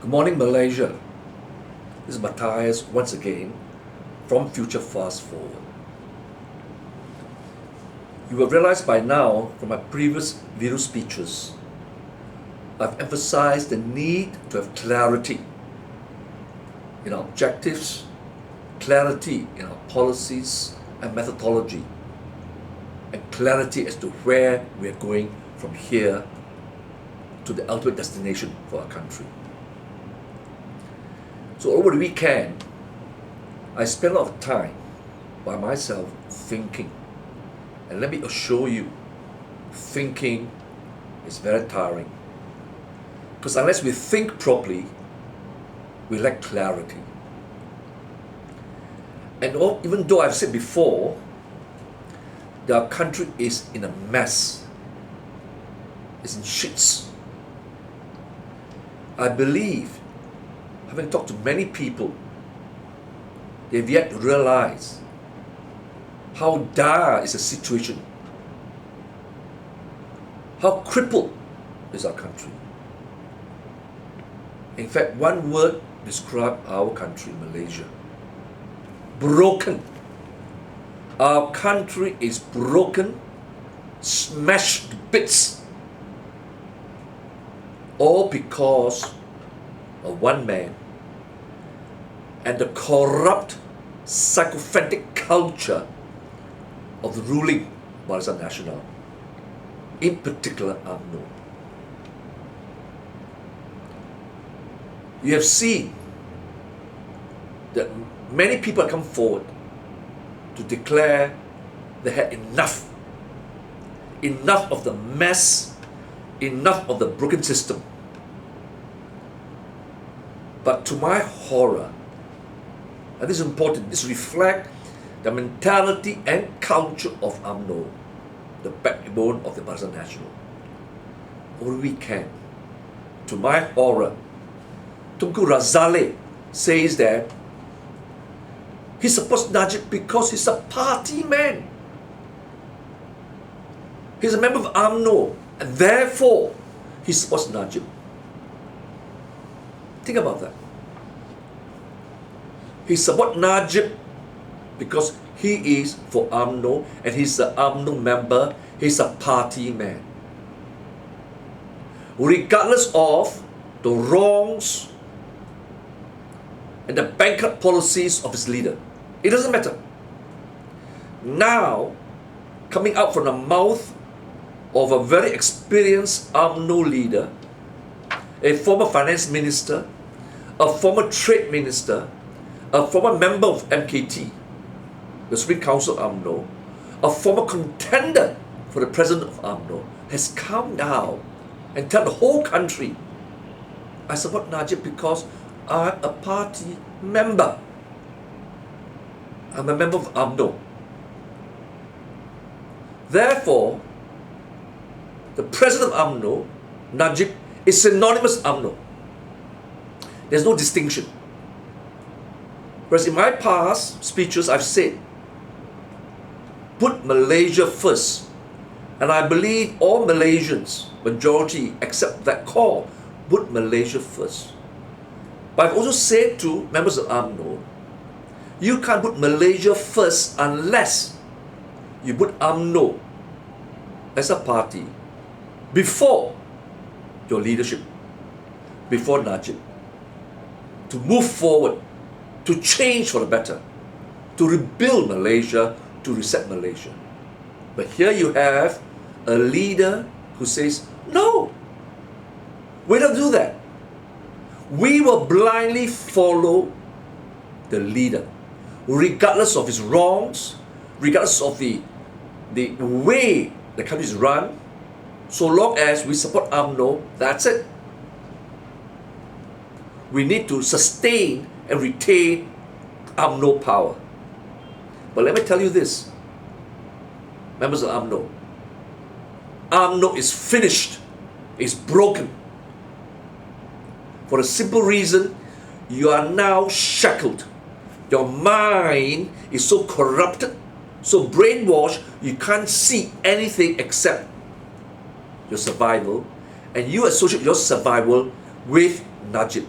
Good morning, Malaysia. This is Matthias once again from Future Fast Forward. You will realize by now from my previous video speeches, I've emphasized the need to have clarity in our objectives, clarity in our policies and methodology, and clarity as to where we are going from here to the ultimate destination for our country. So over the weekend, I spent a lot of time by myself thinking. And let me assure you, thinking is very tiring. Because unless we think properly, we lack clarity. And even though I've said before that our country is in a mess, it's in shits, I believe, having talked to many people, they've yet to realize how dire is the situation, how crippled is our country. In fact, one word describes our country, Malaysia: broken. Our country is broken, smashed to bits, all because of one man and the corrupt, sycophantic culture of the ruling Barisan Nasional, in particular AMNO. You have seen that many people have come forward to declare they had enough of the mess, enough of the broken system. But to my horror, and this is important, this reflects the mentality and culture of AMNO, the backbone of the Barisan Nasional. Over the weekend, to my horror, Tunku Razale says that he supports Najib because he's a party man. He's a member of AMNO, and therefore he supports Najib. Think about that. He supports Najib because he is for AMNO and he's an AMNO member, he's a party man. Regardless of the wrongs and the bankrupt policies of his leader, it doesn't matter. Now, coming out from the mouth of a very experienced AMNO leader, a former finance minister, a former trade minister, a former member of MKT, the Supreme Council of AMNO, a former contender for the president of AMNO, has come now and tell the whole country, I support Najib because I'm a party member. I'm a member of AMNO. Therefore, the president of AMNO, Najib, is synonymous with AMNO. There's no distinction. Whereas in my past speeches, I've said, put Malaysia first. And I believe all Malaysians, majority, accept that call, put Malaysia first. But I've also said to members of AMNO, you can't put Malaysia first unless you put AMNO as a party before your leadership, before Najib, to move forward, to change for the better, to rebuild Malaysia, to reset Malaysia. But here you have a leader who says, no, we don't do that. We will blindly follow the leader, regardless of his wrongs, regardless of the way the country is run. So long as we support AMNO, that's it. We need to sustain and retain AMNO power. But let me tell you this, members of AMNO, AMNO is finished, is broken. For a simple reason, you are now shackled. Your mind is so corrupted, so brainwashed, you can't see anything except your survival, and you associate your survival with Najib.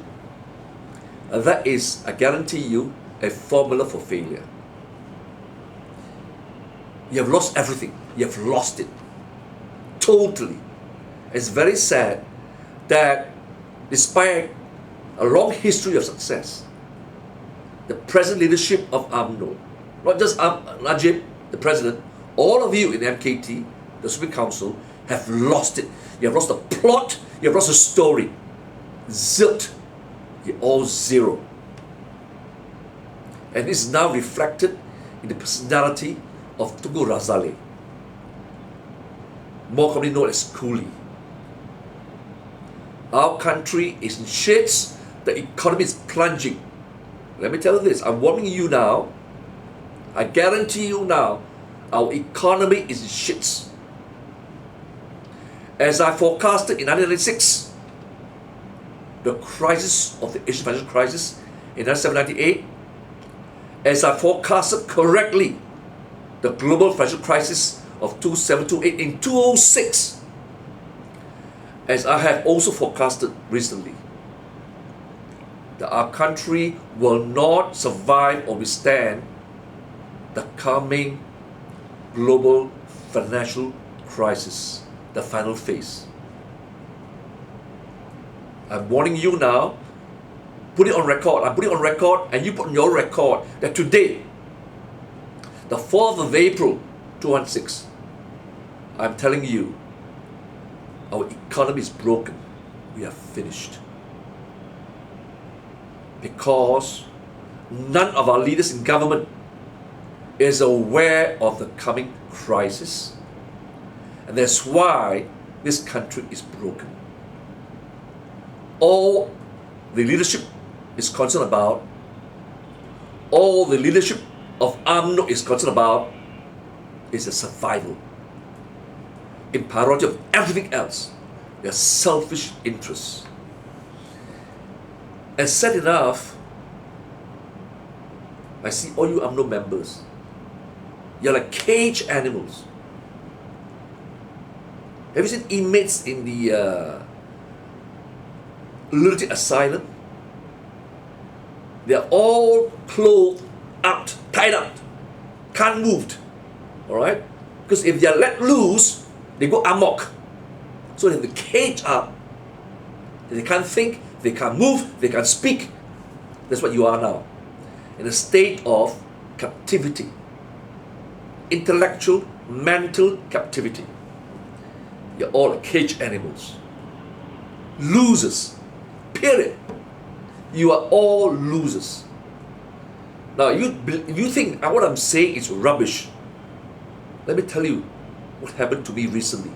that is, I guarantee you, a formula for failure. You have lost everything. You have lost it. Totally. It's very sad that despite a long history of success, the present leadership of AMNO, not just Najib, the president, all of you in MKT, the Supreme Council, have lost it. You have lost the plot, you have lost the story. Zilt. You're all zero. And this is now reflected in the personality of Tunku Razale, more commonly known as Coolie. Our country is in shits, the economy is plunging. Let me tell you this, I'm warning you now, I guarantee you now, our economy is in shits. As I forecasted in 1996, the crisis of the Asian financial crisis in 1998, as I forecasted correctly, the global financial crisis of 2007-2008 in 2006, as I have also forecasted recently, that our country will not survive or withstand the coming global financial crisis, the final phase. I'm warning you now, put it on record, I'm putting it on record, and you put on your record that today, the 4th of April 2016, I'm telling you, our economy is broken. We are finished. Because none of our leaders in government is aware of the coming crisis. And that's why this country is broken. All the leadership is concerned about, all the leadership of AMNO is concerned about, is the survival. In priority of everything else, their selfish interests. And sad enough, I see all you AMNO members, you're like cage animals. Have you seen inmates in the lunatic asylum? They're all clothed out, tied up, can't move. Alright? Because if they're let loose, they go amok. So they have to cage up. They can't think, they can't move, they can't speak. That's what you are now. In a state of captivity. Intellectual, mental captivity. You're all cage animals. Losers. Period. You are all losers. Now, if you think what I'm saying is rubbish, let me tell you what happened to me recently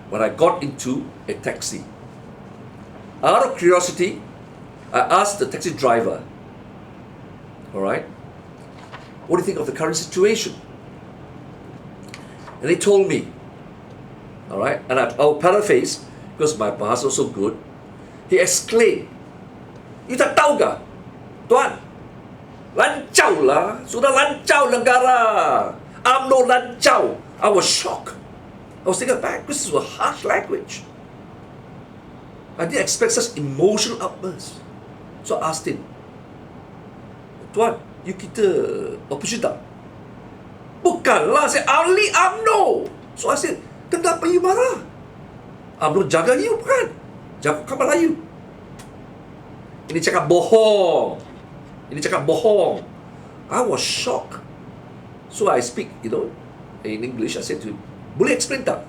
when I got into a taxi. Out of curiosity, I asked the taxi driver, alright, what do you think of the current situation? And he told me, alright, and I'll paraphrase because my bahasa is so good. He exclaimed, "You tak tahu ke? Tuan, lancau lah, sudah lancau negara. AMNO lancau." I was shocked. I was taken aback because this was harsh language. I didn't expect such emotional outbursts. So I asked him, "Tuan, you kita opposition tak?" "Bukanlah, saya ahli AMNO." So I said, "Kenapa you marah? AMNO jaga you bukan? Jaga kamu Melayu." Ini cakap bohong. Ini cakap bohong. I was shocked. So I speak, in English. I said to him, "Boleh explain tak?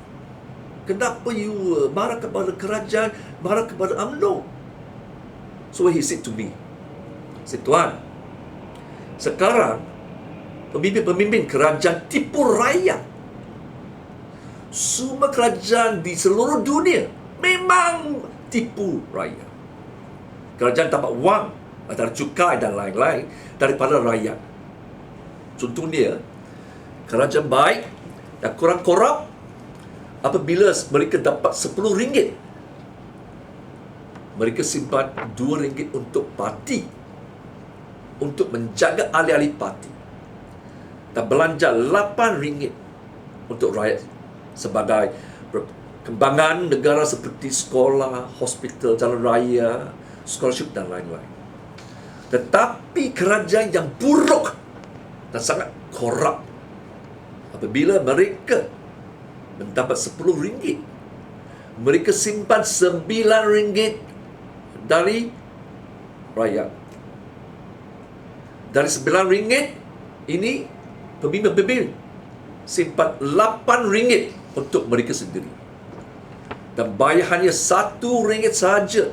Kenapa you marah kepada kerajaan, marah kepada AMNO?" So he said to me, he said, "Tuan, sekarang pemimpin-pemimpin kerajaan tipu rakyat. Semua kerajaan di seluruh dunia memang tipu rakyat. Kerajaan dapat wang antara cukai dan lain-lain daripada rakyat. Contohnya, kerajaan baik dan kurang korup apabila mereka dapat RM10, mereka simpan RM2 untuk parti, untuk menjaga ahli-ahli parti, dan belanja RM8 untuk rakyat sebagai kembangan negara seperti sekolah, hospital, jalan raya, scholarship dan lain-lain. Tetapi kerajaan yang buruk dan sangat korup, apabila mereka mendapat 10 ringgit, mereka simpan 9 ringgit dari rakyat. Dari 9 ringgit ini, pemimpin-pemimpin simpan 8 ringgit untuk mereka sendiri. Dan bayar hanya 1 ringgit sahaja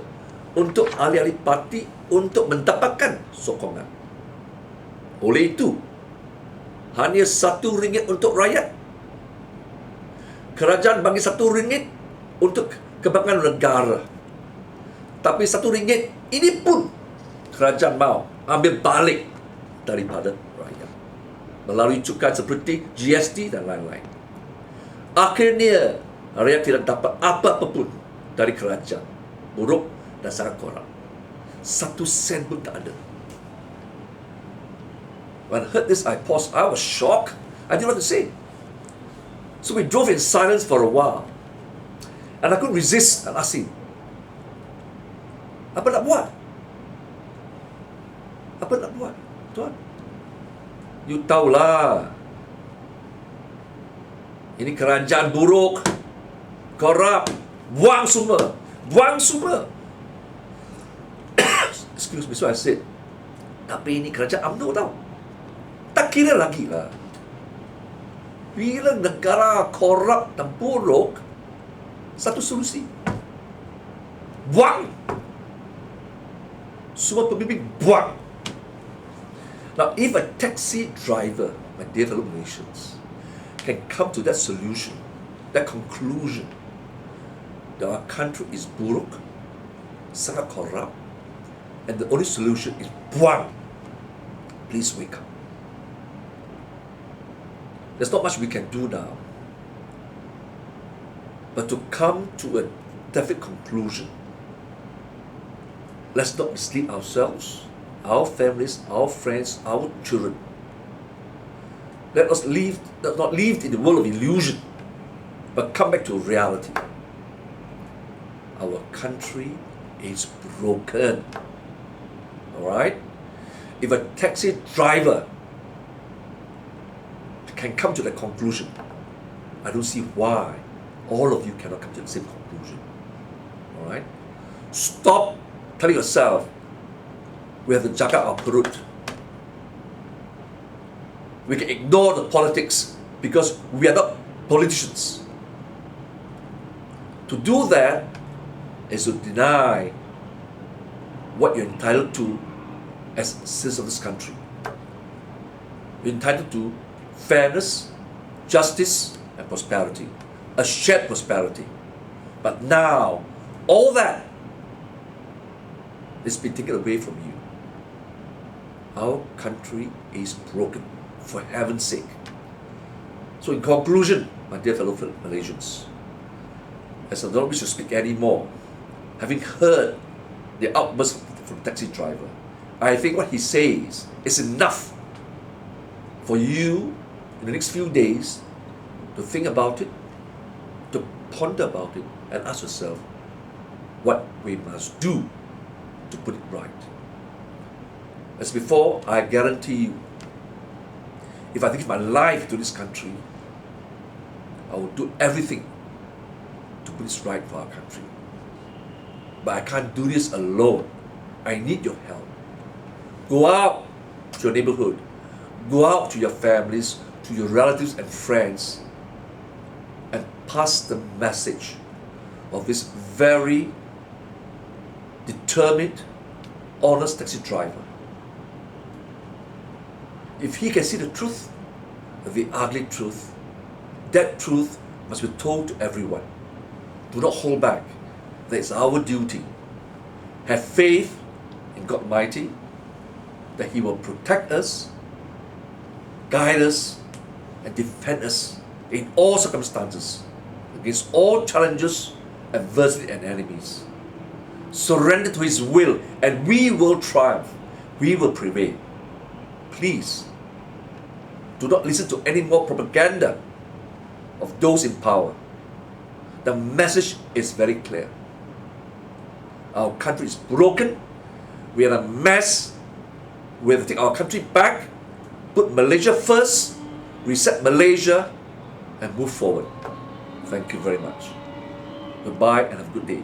untuk ahli-ahli parti untuk mendapatkan sokongan. Oleh itu, hanya 1 ringgit untuk rakyat. Kerajaan bagi 1 ringgit untuk kebanggaan negara. Tapi 1 ringgit ini pun kerajaan mau ambil balik daripada rakyat melalui cukai seperti GST dan lain-lain. Akhirnya rakyat tidak dapat apa-apa pun dari kerajaan. Buruk dan sangat korup. 1 sen pun tak ada. When I heard this, I paused. I was shocked. I didn't know what to say. So we drove in silence for a while. And I couldn't resist and ask him, apa nak buat? Apa nak buat, Tuan? You tahulah, ini kerajaan buruk, korup, buang semua. Excuse me, so I said, tapi ini kerajaan AMNO tau. Tak kira lagi lah. Bila negara korup dan buruk, satu solusi, buang. Semua pemimpin buang. Now, if a taxi driver, my dear fellow Malaysians, can come to that solution, that conclusion, that our country is buruk, sangat korup, and the only solution is buang, please wake up. There's not much we can do now, but to come to a definite conclusion. Let's not mislead ourselves, our families, our friends, our children. Let us not live in the world of illusion, but come back to reality. Our country is broken. Alright? If a taxi driver can come to that conclusion, I don't see why all of you cannot come to the same conclusion. Alright? Stop telling yourself we have to jaga our perut. We can ignore the politics because we are not politicians. To do that is to deny what you're entitled to as citizens of this country. You're entitled to fairness, justice, and prosperity. A shared prosperity. But now, all that is being taken away from you. Our country is broken, for heaven's sake. So in conclusion, my dear fellow Malaysians, as I don't wish to speak anymore, having heard the outburst from the taxi driver, I think what he says is enough for you in the next few days to think about it, to ponder about it, and ask yourself what we must do to put it right. As before, I guarantee you, if I give my life to this country, I will do everything to put this right for our country. But I can't do this alone. I need your help. Go out to your neighborhood. Go out to your families, to your relatives and friends, and pass the message of this very determined, honest taxi driver. If he can see the truth, the ugly truth, that truth must be told to everyone. Do not hold back. That is our duty. Have faith in God Almighty, that He will protect us, guide us, and defend us in all circumstances, against all challenges, adversity, and enemies. Surrender to His will, and we will triumph. We will prevail. Please, do not listen to any more propaganda of those in power. The message is very clear. Our country is broken. We are a mess. We have to take our country back, put Malaysia first, reset Malaysia, and move forward. Thank you very much. Goodbye and have a good day.